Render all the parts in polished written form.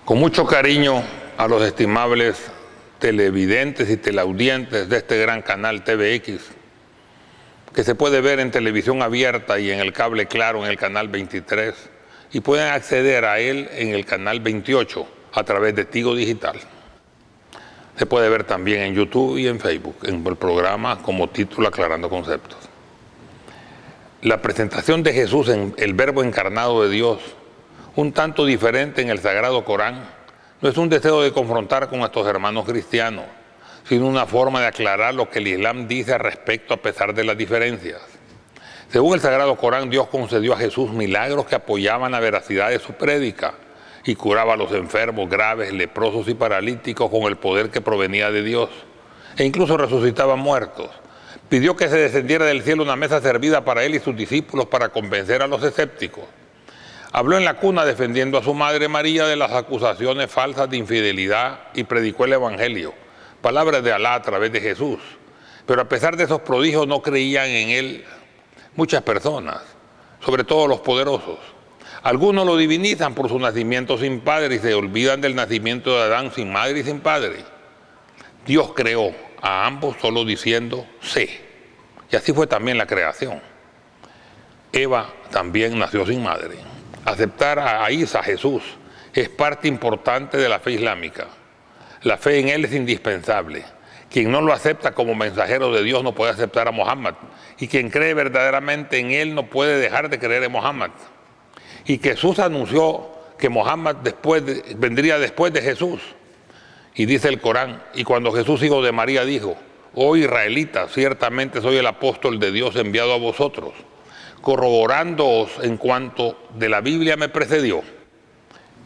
Con mucho cariño a los estimables televidentes y teleaudientes de este gran canal TVX, que se puede ver en televisión abierta y en el cable Claro en el canal 23, y pueden acceder a él en el canal 28 a través de Tigo Digital. Se puede ver también en YouTube y en Facebook, en el programa como título Aclarando Conceptos. La presentación de Jesús en el Verbo encarnado de Dios, un tanto diferente en el Sagrado Corán, no es un deseo de confrontar con nuestros hermanos cristianos, sino una forma de aclarar lo que el Islam dice al respecto a pesar de las diferencias. Según el Sagrado Corán, Dios concedió a Jesús milagros que apoyaban la veracidad de su prédica y curaba a los enfermos graves, leprosos y paralíticos con el poder que provenía de Dios, e incluso resucitaba muertos. Pidió que se descendiera del cielo una mesa servida para él y sus discípulos para convencer a los escépticos. Habló en la cuna defendiendo a su madre María de las acusaciones falsas de infidelidad y predicó el Evangelio, palabras de Alá a través de Jesús. Pero a pesar de esos prodigios no creían en él muchas personas, sobre todo los poderosos. Algunos lo divinizan por su nacimiento sin padre y se olvidan del nacimiento de Adán sin madre y sin padre. Dios creó a ambos solo diciendo sé, y así fue también la creación. Eva también nació sin madre. Aceptar a Isa, Jesús, es parte importante de la fe islámica. La fe en él es indispensable. Quien no lo acepta como mensajero de Dios no puede aceptar a Mohammed, y quien cree verdaderamente en él no puede dejar de creer en Mohammed. Y Jesús anunció que Mohammed vendría después de Jesús. Y dice el Corán, y cuando Jesús, hijo de María, dijo: oh israelitas, ciertamente soy el apóstol de Dios enviado a vosotros, corroborándoos en cuanto de la Biblia me precedió.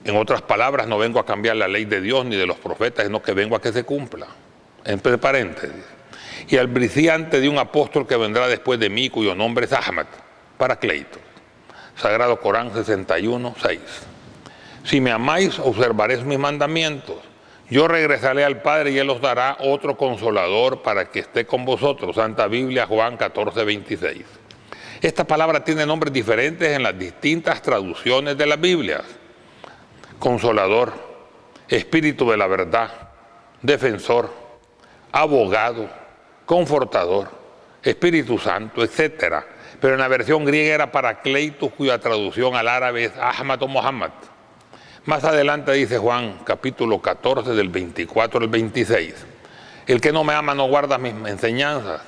En otras palabras, no vengo a cambiar la ley de Dios ni de los profetas, sino que vengo a que se cumpla. Entre paréntesis. Y al briciante de un apóstol que vendrá después de mí, cuyo nombre es Ahmad, Paracleito. Sagrado Corán 61:6. Si me amáis, observaréis mis mandamientos. Yo regresaré al Padre y Él os dará otro consolador para que esté con vosotros. Santa Biblia, Juan 14:26. Esta palabra tiene nombres diferentes en las distintas traducciones de las Biblias. Consolador, Espíritu de la verdad, Defensor, Abogado, Confortador, Espíritu Santo, etc. Pero en la versión griega era Paracleitos, cuya traducción al árabe es Ahmad o Muhammad. Más adelante dice Juan, capítulo 14, del 24 al 26. El que no me ama no guarda mis enseñanzas.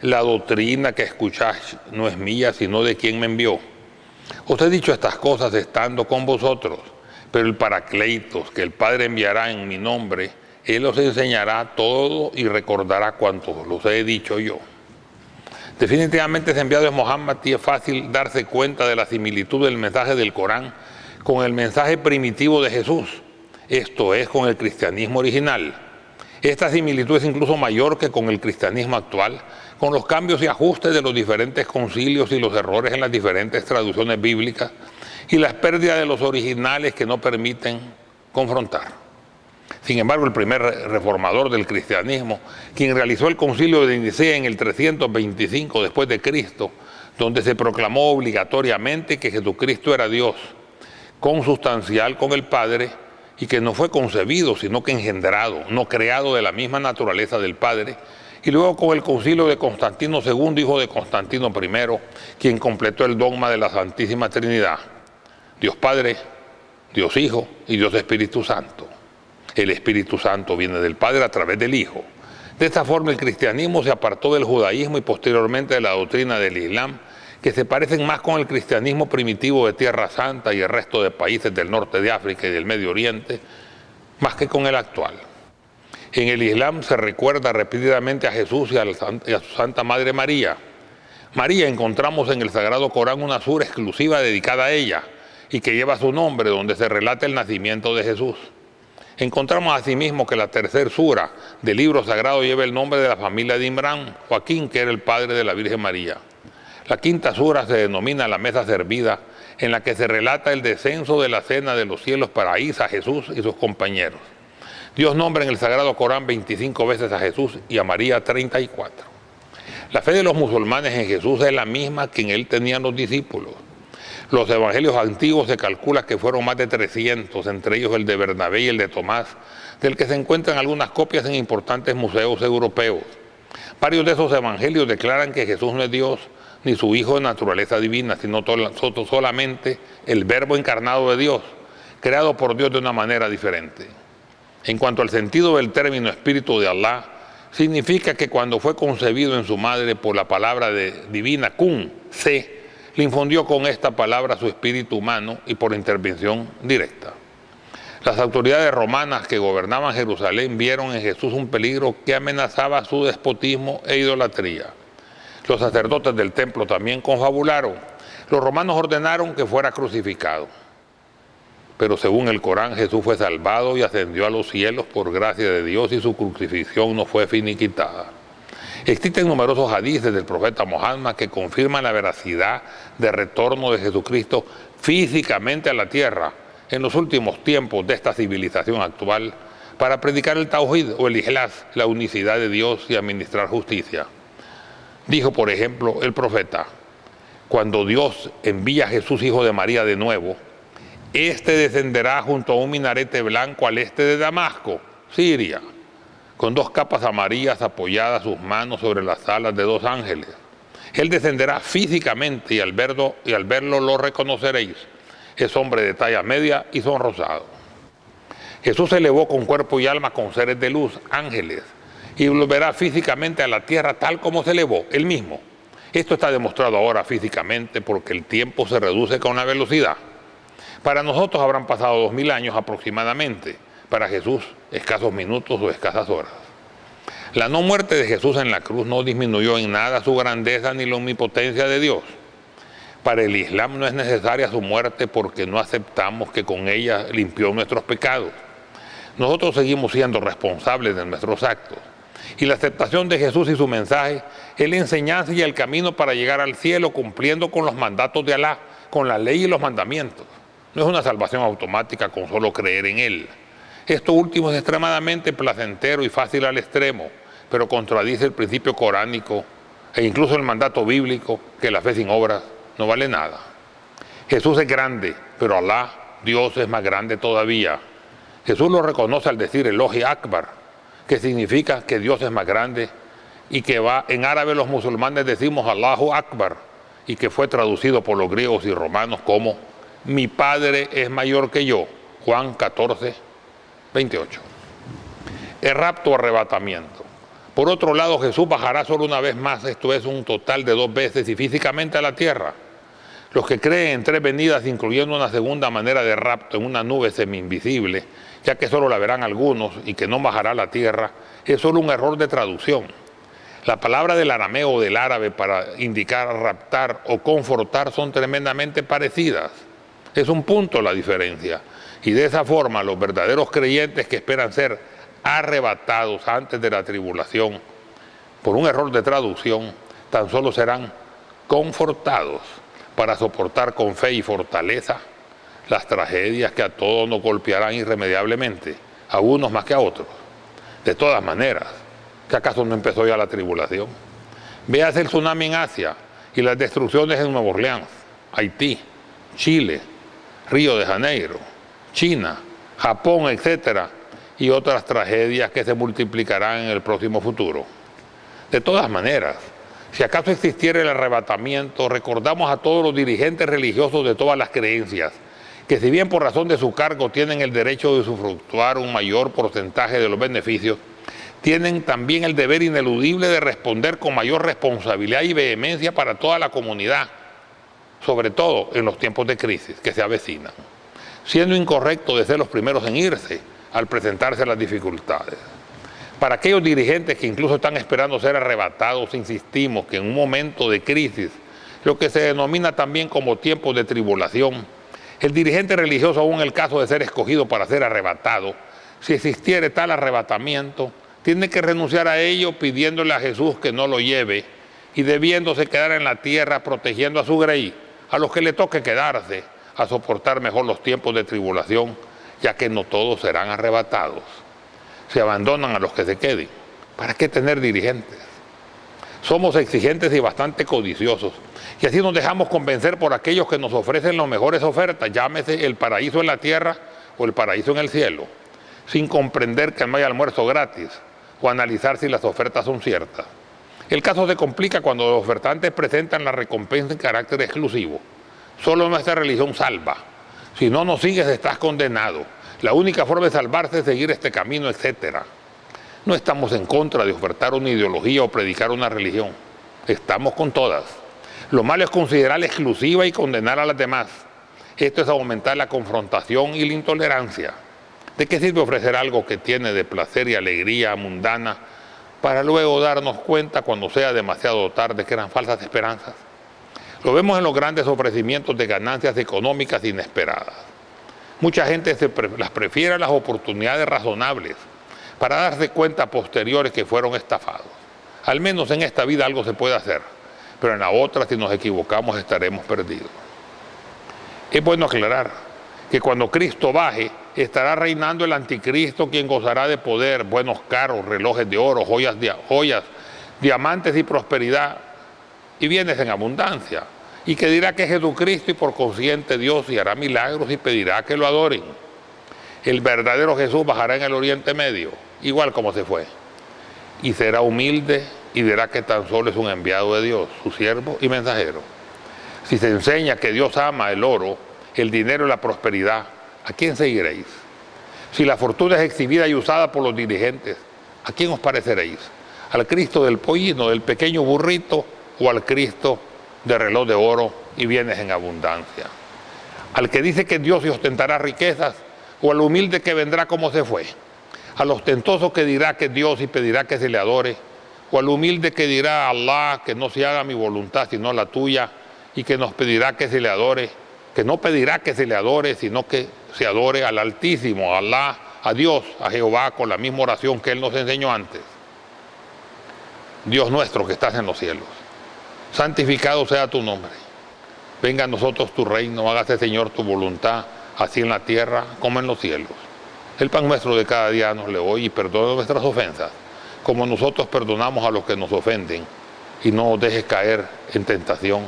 La doctrina que escucháis no es mía, sino de quien me envió. Os he dicho estas cosas estando con vosotros, pero el Paracleitos, que el Padre enviará en mi nombre, Él os enseñará todo y recordará cuanto los he dicho yo. Definitivamente ese enviado es Mohammed, y es fácil darse cuenta de la similitud del mensaje del Corán con el mensaje primitivo de Jesús, esto es, con el cristianismo original. Esta similitud es incluso mayor que con el cristianismo actual, con los cambios y ajustes de los diferentes concilios y los errores en las diferentes traducciones bíblicas y las pérdidas de los originales que no permiten confrontar. Sin embargo, el primer reformador del cristianismo, quien realizó el concilio de Nicea en el 325 después de Cristo, donde se proclamó obligatoriamente que Jesucristo era Dios, consustancial con el Padre, y que no fue concebido, sino que engendrado, no creado de la misma naturaleza del Padre, y luego con el concilio de Constantino II, hijo de Constantino I, quien completó el dogma de la Santísima Trinidad, Dios Padre, Dios Hijo y Dios Espíritu Santo. El Espíritu Santo viene del Padre a través del Hijo. De esta forma el cristianismo se apartó del judaísmo y posteriormente de la doctrina del Islam, que se parecen más con el cristianismo primitivo de Tierra Santa y el resto de países del norte de África y del Medio Oriente, más que con el actual. En el Islam se recuerda repetidamente a Jesús y a su Santa Madre María. María encontramos en el Sagrado Corán una sura exclusiva dedicada a ella y que lleva su nombre, donde se relata el nacimiento de Jesús. Encontramos asimismo que la tercera sura del libro sagrado lleva el nombre de la familia de Imrán, Joaquín, que era el padre de la Virgen María. La quinta sura se denomina la mesa servida, en la que se relata el descenso de la cena de los cielos para Isa, Jesús y sus compañeros. Dios nombra en el Sagrado Corán 25 veces a Jesús y a María 34. La fe de los musulmanes en Jesús es la misma que en él tenían los discípulos. Los evangelios antiguos se calcula que fueron más de 300, entre ellos el de Bernabé y el de Tomás, del que se encuentran algunas copias en importantes museos europeos. Varios de esos evangelios declaran que Jesús no es Dios ni su Hijo de naturaleza divina, sino solamente el Verbo encarnado de Dios, creado por Dios de una manera diferente. En cuanto al sentido del término Espíritu de Alá, significa que cuando fue concebido en su madre por la palabra divina Kun, se, le infundió con esta palabra su espíritu humano y por intervención directa. Las autoridades romanas que gobernaban Jerusalén vieron en Jesús un peligro que amenazaba su despotismo e idolatría. Los sacerdotes del templo también confabularon. Los romanos ordenaron que fuera crucificado. Pero según el Corán, Jesús fue salvado y ascendió a los cielos por gracia de Dios y su crucifixión no fue finiquitada. Existen numerosos hadices del profeta Muhammad que confirman la veracidad del retorno de Jesucristo físicamente a la tierra en los últimos tiempos de esta civilización actual para predicar el Tawhid o el Ikhlas, la unicidad de Dios y administrar justicia. Dijo, por ejemplo, el profeta: cuando Dios envía a Jesús, hijo de María, de nuevo, este descenderá junto a un minarete blanco al este de Damasco, Siria, con 2 capas amarillas apoyadas sus manos sobre las alas de 2 ángeles. Él descenderá físicamente y al verlo lo reconoceréis. Es hombre de talla media y sonrosado. Jesús se elevó con cuerpo y alma con seres de luz, ángeles, y volverá físicamente a la tierra tal como se elevó, él mismo. Esto está demostrado ahora físicamente porque el tiempo se reduce con la velocidad. Para nosotros habrán pasado 2000 años aproximadamente, para Jesús escasos minutos o escasas horas. La no muerte de Jesús en la cruz no disminuyó en nada su grandeza ni la omnipotencia de Dios. Para el Islam no es necesaria su muerte porque no aceptamos que con ella limpió nuestros pecados. Nosotros seguimos siendo responsables de nuestros actos. Y la aceptación de Jesús y su mensaje es la enseñanza y el camino para llegar al cielo cumpliendo con los mandatos de Alá, con la ley y los mandamientos. No es una salvación automática con solo creer en Él. Esto último es extremadamente placentero y fácil al extremo, pero contradice el principio coránico e incluso el mandato bíblico que la fe sin obras no vale nada. Jesús es grande, pero Alá, Dios, es más grande todavía. Jesús lo reconoce al decir Elohi Akbar, que significa que Dios es más grande, y que en árabe los musulmanes decimos Allahu Akbar, y que fue traducido por los griegos y romanos como mi Padre es mayor que yo, Juan 14, 28. El rapto o arrebatamiento. Por otro lado, Jesús bajará solo una vez más, esto es un total de 2 veces y físicamente a la tierra. Los que creen en 3 venidas, incluyendo una segunda manera de rapto en una nube semi-invisible, ya que solo la verán algunos y que no bajará a la tierra, es solo un error de traducción. La palabra del arameo o del árabe para indicar raptar o confortar son tremendamente parecidas. Es un punto la diferencia. Y de esa forma, los verdaderos creyentes que esperan ser arrebatados antes de la tribulación, por un error de traducción, tan solo serán confortados para soportar con fe y fortaleza las tragedias que a todos nos golpearán irremediablemente, a unos más que a otros. De todas maneras, ¿que acaso no empezó ya la tribulación? Véase el tsunami en Asia y las destrucciones en Nueva Orleans, Haití, Chile, Río de Janeiro, China, Japón, etcétera, y otras tragedias que se multiplicarán en el próximo futuro. De todas maneras, si acaso existiera el arrebatamiento, recordamos a todos los dirigentes religiosos de todas las creencias, que si bien por razón de su cargo tienen el derecho de usufructuar un mayor porcentaje de los beneficios, tienen también el deber ineludible de responder con mayor responsabilidad y vehemencia para toda la comunidad, sobre todo en los tiempos de crisis que se avecinan, siendo incorrecto de ser los primeros en irse al presentarse las dificultades. Para aquellos dirigentes que incluso están esperando ser arrebatados, insistimos que en un momento de crisis, lo que se denomina también como tiempos de tribulación, el dirigente religioso, aún en el caso de ser escogido para ser arrebatado, si existiere tal arrebatamiento, tiene que renunciar a ello pidiéndole a Jesús que no lo lleve y debiéndose quedar en la tierra protegiendo a su grey, a los que le toque quedarse, a soportar mejor los tiempos de tribulación, ya que no todos serán arrebatados. Se abandonan a los que se queden. ¿Para qué tener dirigentes? Somos exigentes y bastante codiciosos. Y así nos dejamos convencer por aquellos que nos ofrecen las mejores ofertas, llámese el paraíso en la tierra o el paraíso en el cielo, sin comprender que no hay almuerzo gratis o analizar si las ofertas son ciertas. El caso se complica cuando los ofertantes presentan la recompensa en carácter exclusivo. Solo nuestra religión salva. Si no nos sigues, estás condenado. La única forma de salvarse es seguir este camino, etc. No estamos en contra de ofertar una ideología o predicar una religión. Estamos con todas. Lo malo es considerarla exclusiva y condenar a las demás. Esto es aumentar la confrontación y la intolerancia. ¿De qué sirve ofrecer algo que tiene de placer y alegría mundana para luego darnos cuenta cuando sea demasiado tarde que eran falsas esperanzas? Lo vemos en los grandes ofrecimientos de ganancias económicas inesperadas. Mucha gente las prefiere a las oportunidades razonables para darse cuenta a posteriores que fueron estafados. Al menos en esta vida algo se puede hacer, pero en la otra, si nos equivocamos, estaremos perdidos. Es bueno aclarar que cuando Cristo baje, estará reinando el anticristo, quien gozará de poder, buenos carros, relojes de oro, joyas, diamantes y prosperidad, y bienes en abundancia, y que dirá que es Jesucristo y por consiguiente Dios, y hará milagros y pedirá que lo adoren. El verdadero Jesús bajará en el Oriente Medio, igual como se fue, y será humilde y dirá que tan solo es un enviado de Dios, su siervo y mensajero. Si se enseña que Dios ama el oro, el dinero y la prosperidad, ¿a quién seguiréis? Si la fortuna es exhibida y usada por los dirigentes, ¿a quién os pareceréis? ¿Al Cristo del pollino, del pequeño burrito, o al Cristo del reloj de oro y bienes en abundancia? ¿Al que dice que Dios y ostentará riquezas, o al humilde que vendrá como se fue? ¿Al ostentoso que dirá que Dios y pedirá que se le adore, o al humilde que dirá a Allah que no se haga mi voluntad sino la tuya, y que nos pedirá que se le adore, que no pedirá que se le adore, sino que se adore al Altísimo, a Allah, a Dios, a Jehová, con la misma oración que Él nos enseñó antes? Dios nuestro que estás en los cielos, santificado sea tu nombre. Venga a nosotros tu reino, hágase, Señor, tu voluntad, así en la tierra como en los cielos. El pan nuestro de cada día nos le hoy, y perdona nuestras ofensas, como nosotros perdonamos a los que nos ofenden. Y no nos dejes caer en tentación,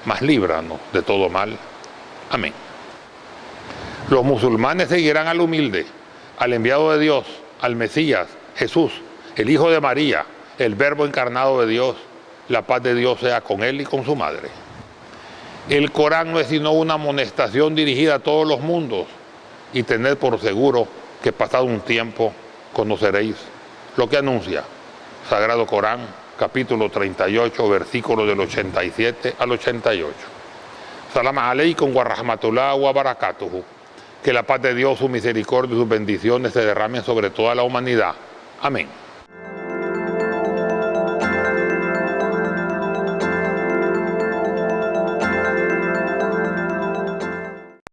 mas líbranos de todo mal. Amén. Los musulmanes seguirán al humilde, al enviado de Dios, al Mesías, Jesús, el Hijo de María, el Verbo encarnado de Dios. La paz de Dios sea con él y con su madre. El Corán no es sino una amonestación dirigida a todos los mundos, y tened por seguro que pasado un tiempo conoceréis lo que anuncia. Sagrado Corán, capítulo 38, versículos del 87 al 88. Salam aleikum wa rahmatullah wa barakatuhu. Que la paz de Dios, su misericordia y sus bendiciones se derramen sobre toda la humanidad. Amén.